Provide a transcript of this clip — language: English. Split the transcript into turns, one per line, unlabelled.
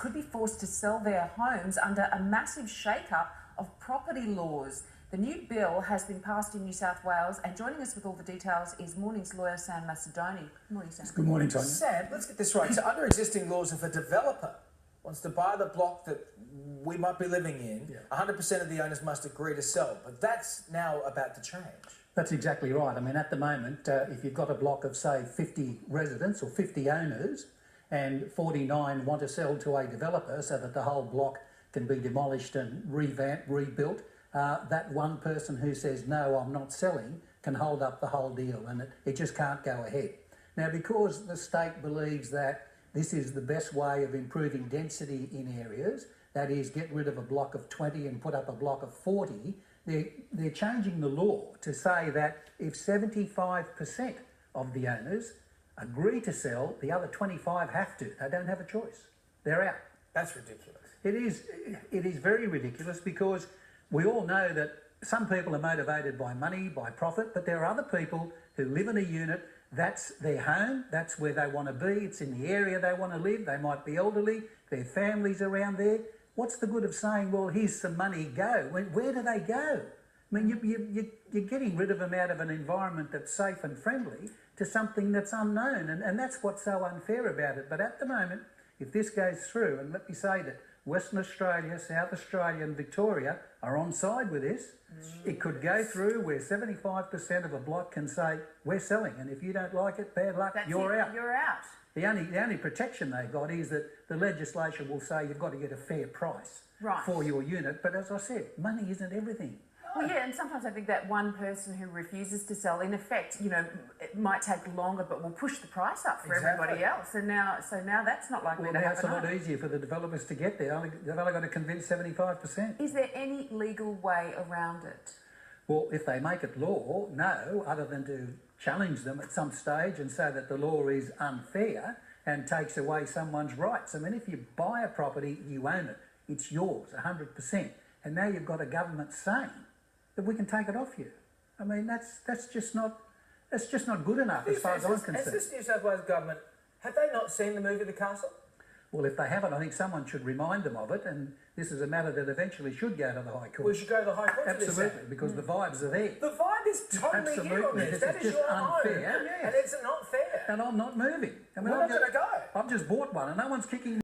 could be forced to sell their homes under a massive shake-up of property laws. The new bill has been passed in New South Wales, and joining us with all the details is Morning's lawyer Sam Macedoni. Good morning, Sam.
Good morning, Sonia.
Sam, let's get this right. So under existing laws, if a developer wants to buy the block that we might be living in, 100% of the owners must agree to sell. But that's now about to change.
That's exactly right. I mean, at the moment, if you've got a block of, say, 50 residents or 50 owners and 49 want to sell to a developer so that the whole block can be demolished and revamped, rebuilt, that one person who says, no, I'm not selling, can hold up the whole deal, and it just can't go ahead. Now, because the state believes that this is the best way of improving density in areas, that is, get rid of a block of 20 and put up a block of 40, they're changing the law to say that if 75% of the owners agree to sell, the other 25 have to. They don't have a choice. They're out.
That's ridiculous.
It is very ridiculous, because we all know that some people are motivated by money, by profit, but there are other people who live in a unit. That's their home, that's where they want to be, it's in the area they want to live, they might be elderly, their family's around there. What's the good of saying, well, here's some money, go? Where do they go? I mean, you're getting rid of them out of an environment that's safe and friendly to something that's unknown, and that's what's so unfair about it. But at the moment, if this goes through, and let me say that Western Australia, South Australia and Victoria are on side with this, it could go through where 75% of a block can say, we're selling, and if you don't like it, bad luck, you're out.
You're out.
The only protection they've got is that the legislation will say you've got to get a fair price for your unit. But as I said, money isn't everything.
Well, yeah, and sometimes I think that one person who refuses to sell, in effect, you know, it might take longer, but will push the price up for everybody else. And now that's not likely to happen.
It's a lot easier for the developers to get there. They've only got to convince 75%.
Is there any legal way around it?
Well, if they make it law, no, other than to challenge them at some stage and say that the law is unfair and takes away someone's rights. I mean, if you buy a property, you own it. It's yours, 100%. And now you've got a government saying that we can take it off you. I mean, that's just not good enough as far as I'm concerned.
Has this New South Wales government, have they not seen the movie The Castle?
Well, if they haven't, I think someone should remind them of it, and this is a matter that eventually should go to the High Court.
We should go to the High Court.
Absolutely, because the vibes are there.
The vibe is totally you on this. That is your
unfair,
home, and it's not fair.
And I'm not moving. I mean,
We're not going to go.
I've just bought one, and no one's kicking